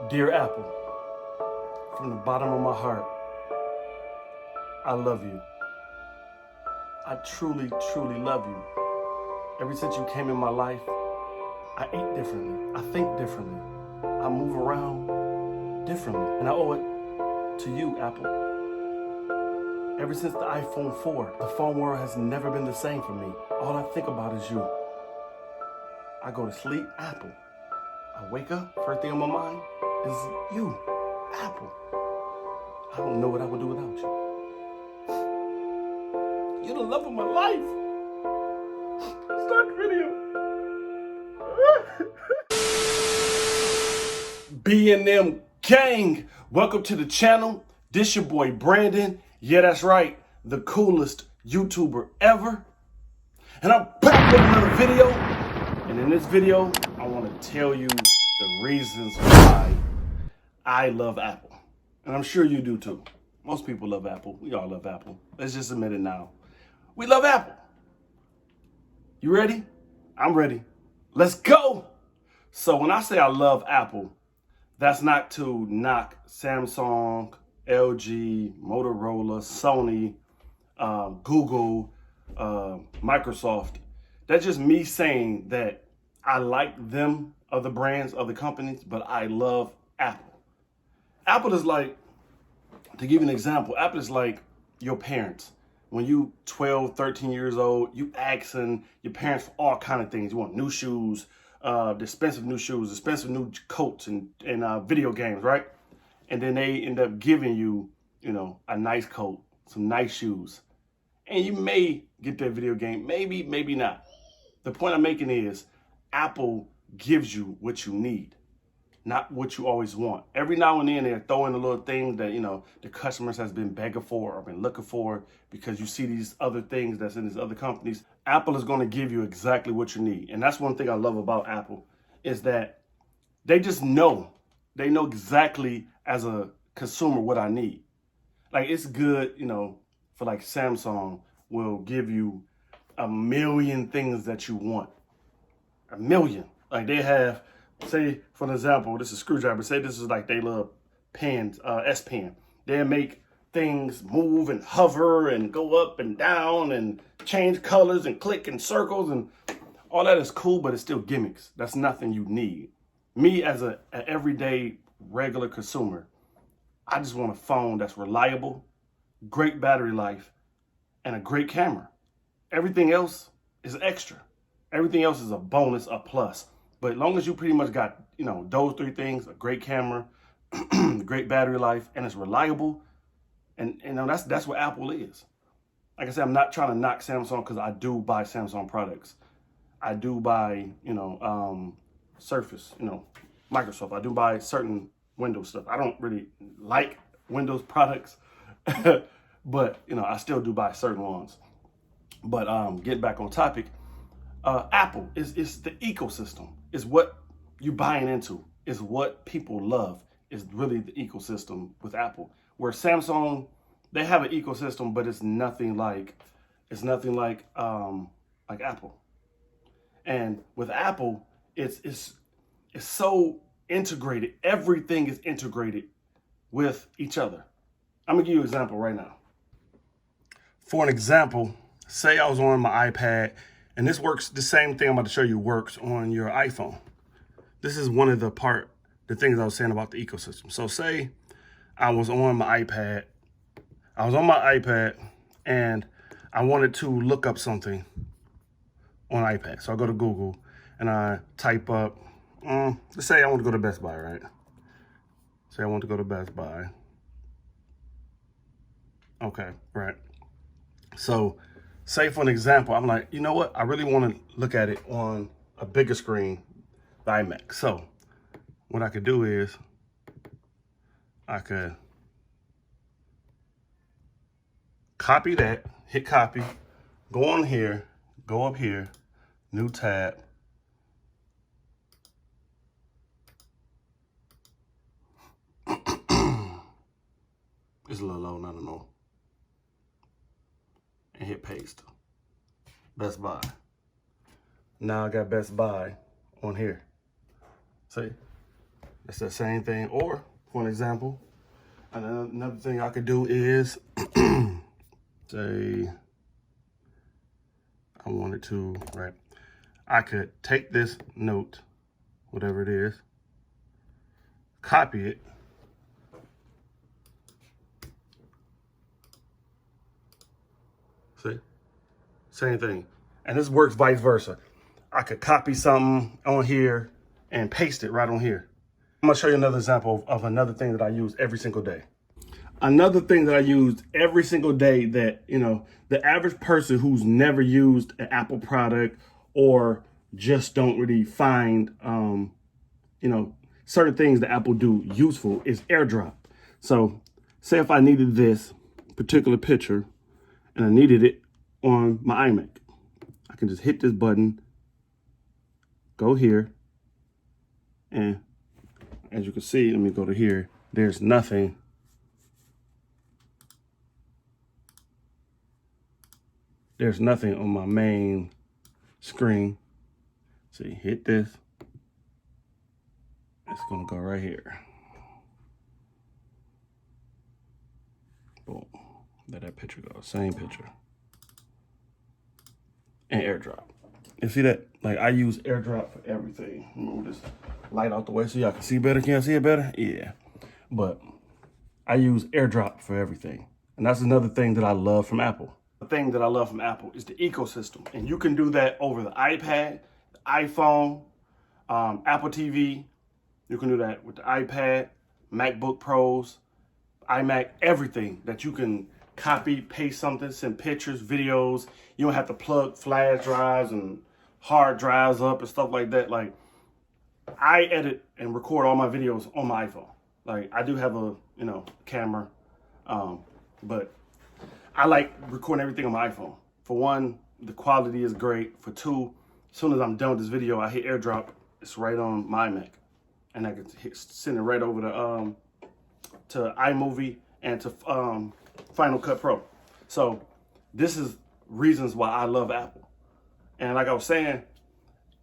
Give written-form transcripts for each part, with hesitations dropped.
Dear Apple, from the bottom of my heart, I love you. I truly, truly love you. Ever since you came in my life, I eat differently. I think differently. I move around differently. And I owe it to you, Apple. Ever since the iPhone 4, the phone world has never been the same for me. All I think about is you. I go to sleep, Apple. I wake up, first thing on my mind is you, Apple. I don't know what I would do without you. You're the love of my life. Start the video. B&M gang, welcome to the channel. This your boy Brandon. Yeah, that's right, the coolest YouTuber ever. And I'm back with another video. And in this video, I want to tell you the reasons why I love Apple. And I'm sure you do too. Most people love Apple. We all love Apple. Let's just admit it now. We love Apple. You ready? I'm ready. Let's go. So when I say I love Apple, that's not to knock Samsung, LG, Motorola, Sony, Google, Microsoft. That's just me saying that I like them, other brands, other companies, but I love Apple. Apple is like, to give you an example, Apple is like your parents. When you 12, 13 years old, you asking your parents for all kind of things. You want new shoes, expensive new coats and video games, right? And then they end up giving you, a nice coat, some nice shoes. And you may get that video game, maybe, maybe not. The point I'm making is Apple gives you what you need, not what you always want. Every now and then they're throwing a little thing that, the customers has been begging for or been looking for because you see these other things that's in these other companies. Apple is going to give you exactly what you need. And that's one thing I love about Apple is that they just know. They know exactly as a consumer what I need. Like it's good, for like Samsung will give you a million things that you want. A million. Like they have, say, for example, this is a screwdriver. Say this is like they love pens, S Pen. They make things move and hover and go up and down and change colors and click in circles and all that is cool, but it's still gimmicks. That's nothing you need. Me as an everyday regular consumer, I just want a phone that's reliable, great battery life, and a great camera. Everything else is extra. Everything else is a bonus, a plus. But as long as you pretty much got, those three things, a great camera, great battery life, and it's reliable, and that's what Apple is. Like I said, I'm not trying to knock Samsung because I do buy Samsung products. I do buy, Surface, Microsoft. I do buy certain Windows stuff. I don't really like Windows products, but, I still do buy certain ones. But getting back on topic, Apple is the ecosystem. Is what you're buying into. Is what people love. Is really the ecosystem with Apple. Where Samsung, they have an ecosystem, but it's nothing like Apple. And with Apple, it's so integrated. Everything is integrated with each other. I'm gonna give you an example right now. For an example, say I was on my iPad, and this works, the same thing I'm about to show you works on your iPhone. This is one of the things I was saying about the ecosystem. So say I was on my iPad and I wanted to look up something on iPad. So I go to Google and I type up, let's say I want to go to Best Buy, right? Say I want to go to Best Buy. Okay, right. So say for an example, I'm like, you know what? I really want to look at it on a bigger screen, the iMac. So what I could do is I could copy that, hit copy, go on here, go up here, new tab. It's a little low, I don't know. And hit paste. Best Buy. Now I got Best Buy on here. See? That's the same thing. Or, for an example, another thing I could do is say I wanted to, right? I could take this note, whatever it is, copy it, see? Same thing. And this works vice versa. I could copy something on here and paste it right on here. I'm gonna show you another example of another thing that I use every single day. Another thing that I use every single day that, you know, the average person who's never used an Apple product or just don't really find, you know, certain things that Apple do useful is AirDrop. So say if I needed this particular picture and I needed it on my iMac, I can just hit this button, go here, and as you can see, let me go to here, there's nothing. There's nothing on my main screen. So you hit this, it's gonna go right here. Boom, let that picture go, same picture. And AirDrop. You see that? Like I use AirDrop for everything. Move this light out the way so y'all can see better. Can y'all see it better? Yeah. But I use AirDrop for everything. And that's another thing that I love from Apple. The thing that I love from Apple is the ecosystem. And you can do that over the iPad, the iPhone, Apple TV. You can do that with the iPad, MacBook Pros, iMac, everything that you can copy, paste something, send pictures, videos. You don't have to plug flash drives and hard drives up and stuff like that. Like I edit and record all my videos on my iPhone. Like I do have a, you know, camera, but I like recording everything on my iPhone. For one, the quality is great. For two, as soon as I'm done with this video, I hit AirDrop. It's right on my iMac, and I can send it right over to iMovie and to Final Cut Pro. So this is reasons why I love Apple. And like I was saying,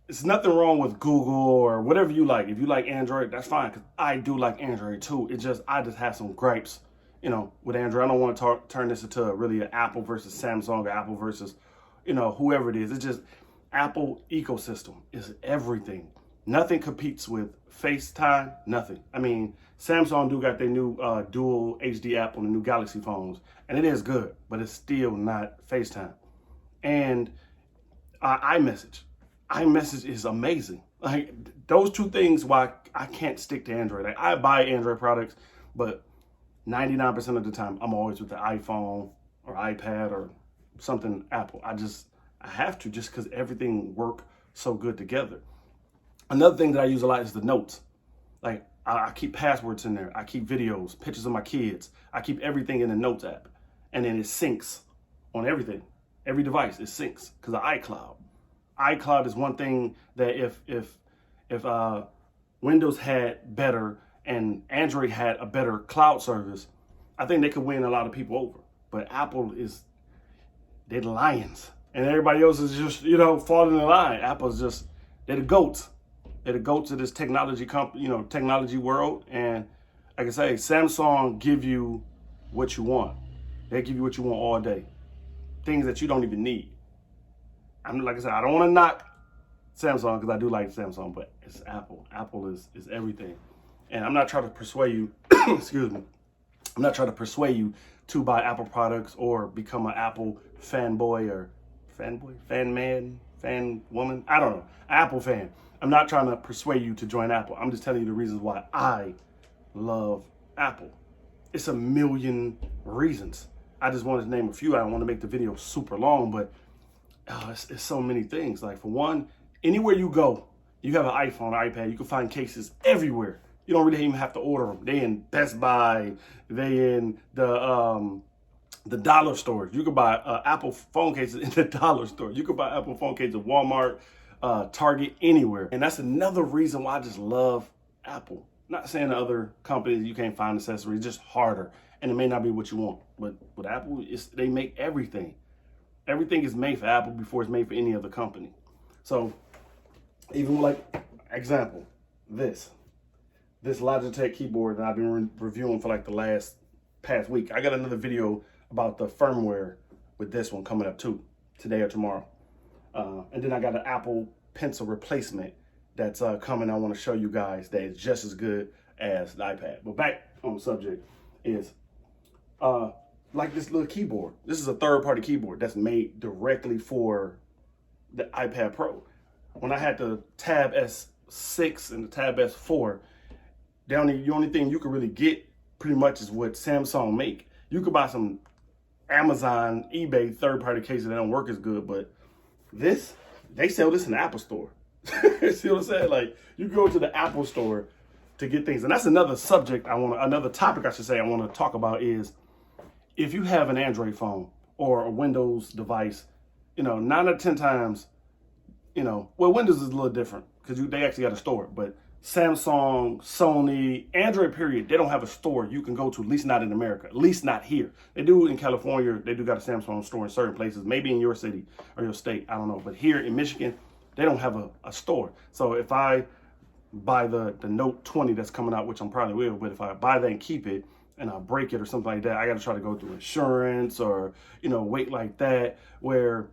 it's nothing wrong with Google or whatever you like. If you like Android, that's fine, because I do like Android too. I just have some gripes, you know, with Android. I don't want to turn this into really an Apple versus Samsung or Apple versus, you know, whoever it is. It's just Apple ecosystem is everything. Nothing competes with FaceTime, nothing. I mean, Samsung do got their new dual HD app on the new Galaxy phones, and it is good, but it's still not FaceTime. And iMessage. iMessage is amazing. Like those two things why I can't stick to Android. Like I buy Android products, but 99% of the time I'm always with the iPhone or iPad or something Apple. I have to, just because everything work so good together. Another thing that I use a lot is the notes. Like I keep passwords in there. I keep videos, pictures of my kids. I keep everything in the notes app, and then it syncs on everything. Every device, it syncs because of iCloud. iCloud is one thing that if Windows had better and Android had a better cloud service, I think they could win a lot of people over. But Apple they're the lions, and everybody else is just, you know, falling in line. Apple's just, they're the goats. They're the goats of this technology technology world. And like I say, Samsung give you what you want. They give you what you want all day. Things that you don't even need. Like I said, I don't want to knock Samsung because I do like Samsung, but it's Apple. Apple is everything. And I'm not trying to persuade you, excuse me. I'm not trying to persuade you to buy Apple products or become an Apple fanboy or fan man, fan woman. I don't know. Apple fan. I'm not trying to persuade you to join Apple. I'm just telling you the reasons why I love Apple. It's a million reasons. I just wanted to name a few. I don't want to make the video super long, but it's so many things. Like for one, anywhere you go, you have an iPhone, iPad, you can find cases everywhere. You don't really even have to order them. They in Best Buy, they in the dollar stores. You can buy Apple phone cases in the dollar store. You can buy Apple phone cases at Walmart, Target, anywhere. And that's another reason why I just love Apple. Not saying the other companies you can't find accessories, just harder. And it may not be what you want. But with Apple, they make everything. Everything is made for Apple before it's made for any other company. So even like, example, this. this Logitech keyboard that I've been reviewing for like the past week. I got another video about the firmware with this one coming up too, today or tomorrow. And then I got an Apple Pencil replacement that's coming. I want to show you guys that is just as good as the iPad. But back on the subject is like this little keyboard. This is a third-party keyboard that's made directly for the iPad Pro. When I had the Tab S6 and the Tab S4, the only thing you could really get pretty much is what Samsung make. You could buy some Amazon, eBay third-party cases that don't work as good, but this, they sell this in the Apple Store. See what I'm saying? Like, you go to the Apple Store to get things. And that's another subject another topic I should say I want to talk about is if you have an Android phone or a Windows device, 9 out of 10 times, well, Windows is a little different because they actually got a store, but Samsung, Sony, Android period, they don't have a store you can go to, at least not in America, at least not here. They do in California, they do got a Samsung store in certain places, maybe in your city or your state, I don't know. But here in Michigan, they don't have a store. So if I buy the Note 20 that's coming out, which I'm probably will, but if I buy that and keep it and I break it or something like that, I got to try to go through insurance or, wait like that where,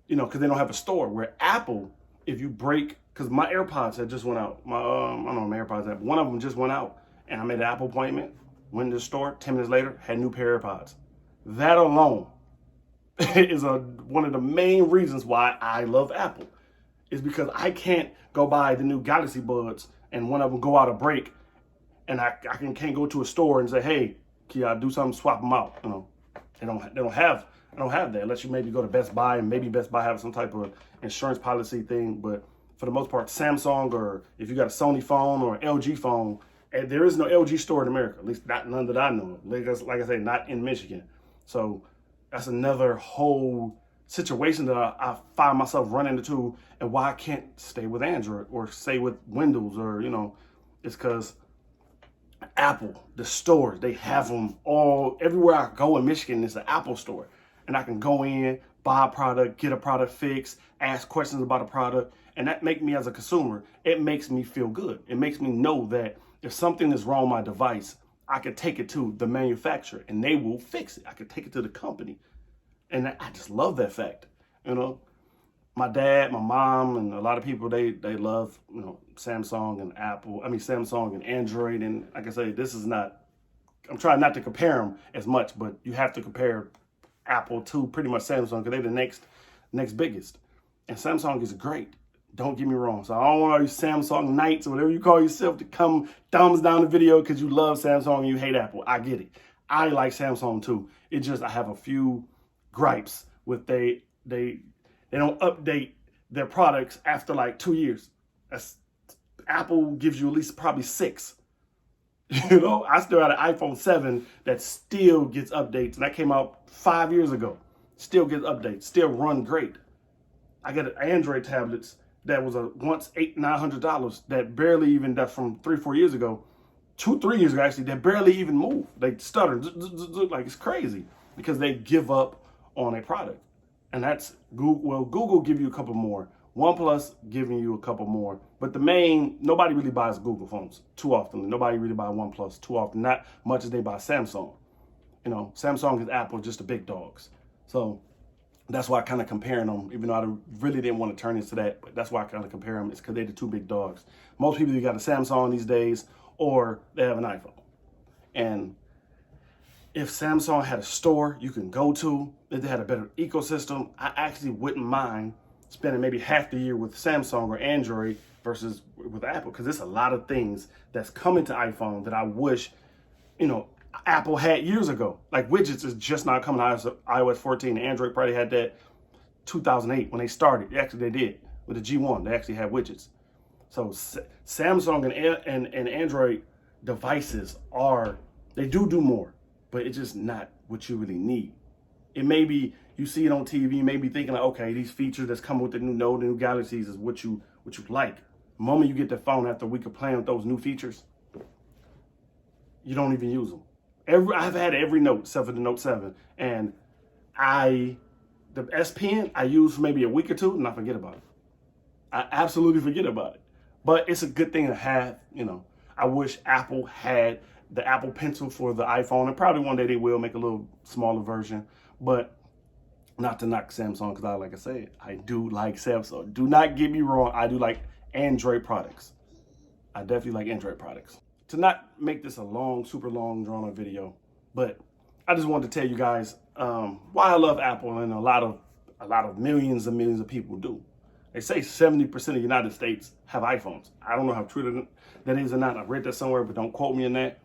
because they don't have a store. Where Apple, if you break, because my AirPods had just went out. I don't know my AirPods had, but one of them just went out and I made an Apple appointment, went to the store, 10 minutes later, had new pair of AirPods. That alone is one of the main reasons why I love Apple. Is because I can't go buy the new Galaxy Buds and one of them go out of break and I can't go to a store and say, hey, can I do something, swap them out? They don't have that unless you maybe go to Best Buy, and maybe Best Buy have some type of insurance policy thing. But for the most part, Samsung, or if you got a Sony phone or an LG phone, there is no LG store in America, at least none that I know of. Like I say, not in Michigan. So that's another whole situation that I find myself running into, and why I can't stay with Android or stay with Windows, or it's because Apple, the stores, they have them all everywhere I go in Michigan. It's an Apple store, and I can go in, buy a product, get a product fixed, ask questions about a product, and that makes me, as a consumer, it makes me feel good. It makes me know that if something is wrong with my device, I can take it to the manufacturer and they will fix it. I can take it to the company. And I just love that fact. My dad, my mom, and a lot of people, they love, Samsung and Samsung and Android. And like I say, I'm trying not to compare them as much, but you have to compare Apple to pretty much Samsung because they're the next biggest. And Samsung is great. Don't get me wrong. So I don't want all you Samsung Knights or whatever you call yourself to come thumbs down the video because you love Samsung and you hate Apple. I get it. I like Samsung too. It just, I have a few gripes with they don't update their products after like 2 years. Apple gives you at least probably 6. I still had an iPhone 7 that still gets updates, and that came out 5 years ago. Still gets updates, still run great. I got Android tablets that was once $800-900 that barely even, that's from 3-4 years ago, 2-3 years ago actually, that barely even move. They stutter, like it's crazy because they give up on a product. And that's Google. Well, Google give you a couple more. OnePlus giving you a couple more. But nobody really buys Google phones too often. Nobody really buys OnePlus too often. Not much as they buy Samsung. Samsung and Apple are just the big dogs. So that's why I kind of comparing them, even though I really didn't want to turn into that. But that's why I kind of compare them. It's because they're the two big dogs. Most people, you got a Samsung these days or they have an iPhone. And if Samsung had a store you can go to, if they had a better ecosystem, I actually wouldn't mind spending maybe half the year with Samsung or Android versus with Apple, because there's a lot of things that's coming to iPhone that I wish, Apple had years ago. Like widgets is just not coming out of iOS 14. Android probably had that 2008 when they started. Actually, they did. With the G1, they actually had widgets. So Samsung and Android devices they do more, but it's just not what you really need. It may be, you see it on TV, you may be thinking like, okay, these features that's coming with the new Note, the new Galaxies is what you like. The moment you get the phone after a week of playing with those new features, you don't even use them. I've had every Note except for the Note 7, and the S Pen I use for maybe a week or two and I forget about it. I absolutely forget about it. But it's a good thing to have, I wish Apple had the Apple Pencil for the iPhone, and probably one day they will make a little smaller version. But not to knock Samsung, because like I said, I do like Samsung. Do not get me wrong, I do like Android products. I definitely like Android products. To not make this a long, super long, drawn-out video, but I just wanted to tell you guys why I love Apple, and a lot of millions and millions of people do. They say 70% of the United States have iPhones. I don't know how true that is or not. I read that somewhere, but don't quote me on that.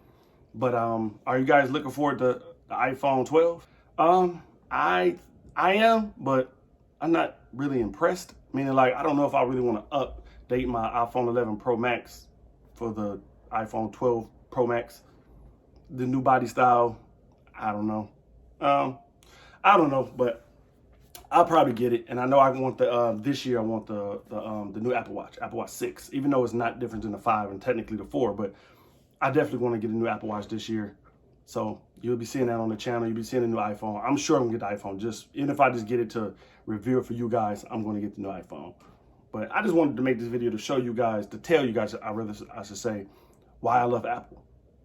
But are you guys looking forward to the iPhone 12? I am, but I'm not really impressed. Meaning, like, I don't know if I really want to update my iPhone 11 Pro Max for the iPhone 12 Pro Max. The new body style, I don't know. I don't know, but I'll probably get it. And I know I want the this year I want the new Apple Watch 6, even though it's not different than the 5 and technically the 4, but I definitely want to get a new Apple Watch this year. So you'll be seeing that on the channel. You'll be seeing a new iPhone. I'm sure I'm gonna get the iPhone. Even if I just get it to review it for you guys, I'm gonna get the new iPhone. But I just wanted to make this video to show you guys, to tell you guys, I should say, why I love Apple.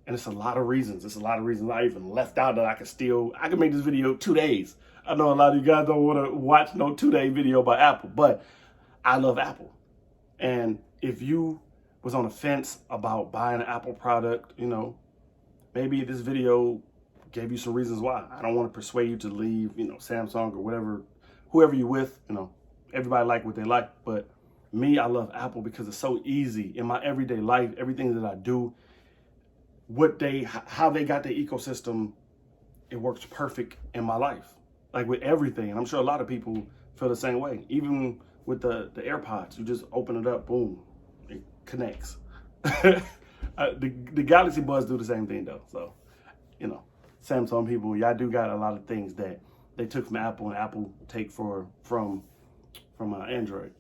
And it's a lot of reasons. It's a lot of reasons I even left out that I could make this video 2 days. I know a lot of you guys don't want to watch no 2-day video about Apple, but I love Apple. And if you was on the fence about buying an Apple product, you know, maybe this video gave you some reasons why. I don't want to persuade you to leave, you know, Samsung or whatever, whoever you're with, you know, everybody like what they like. But me, I love Apple because it's so easy in my everyday life, everything that I do, how they got their ecosystem, it works perfect in my life. Like with everything. And I'm sure a lot of people feel the same way. Even with the AirPods, you just open it up, boom, it connects. The Galaxy Buds do the same thing though. So, you know, Samsung people, y'all do got a lot of things that they took from Apple and Apple take from Android.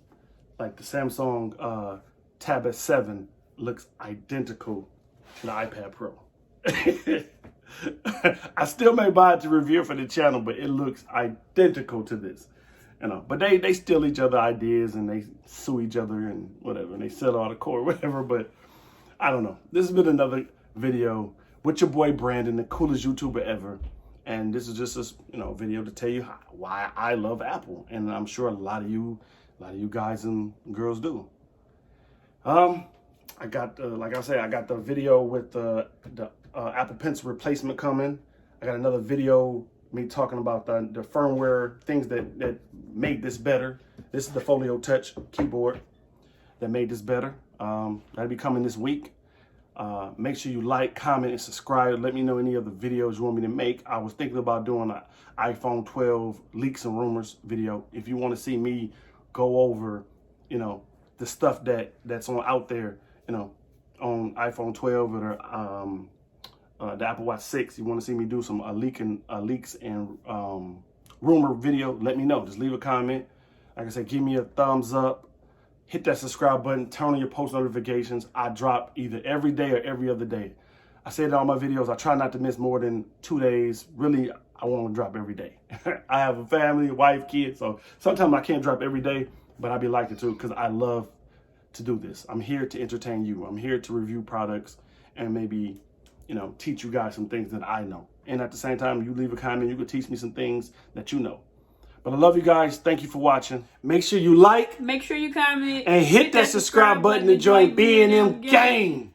Like the Samsung Tab S7 looks identical to the iPad Pro. I still may buy it to review for the channel, but it looks identical to this. You know, but they steal each other ideas and they sue each other and whatever, and they settle out of court, whatever. But I don't know. This has been another video with your boy Brandon, the coolest YouTuber ever. And this is just a video to tell you why I love Apple, and I'm sure a lot of you guys and girls do. I got like I said, I got the video with the Apple Pencil replacement coming. I got another video me talking about the firmware things that made this better. This is the Folio Touch keyboard that made this better. That'll be coming this week. Make sure you like, comment, and subscribe. Let me know any other videos you want me to make. I was thinking about doing an iPhone 12 leaks and rumors video. If you want to see me go over, you know, the stuff that's out there, you know, on iPhone 12 or the Apple Watch 6, you want to see me do some leaks and rumor video, let me know. Just leave a comment. Like I said, give me a thumbs up. Hit that subscribe button. Turn on your post notifications. I drop either every day or every other day. I say that on my videos. I try not to miss more than 2 days. Really, I want to drop every day. I have a family, wife, kids, so sometimes I can't drop every day, but I be liking to because I love to do this. I'm here to entertain you. I'm here to review products and maybe, you know, teach you guys some things that I know. And at the same time, you leave a comment, you could teach me some things that you know. But I love you guys. Thank you for watching. Make sure you like. Make sure you comment. And hit that subscribe button to join B&M gang.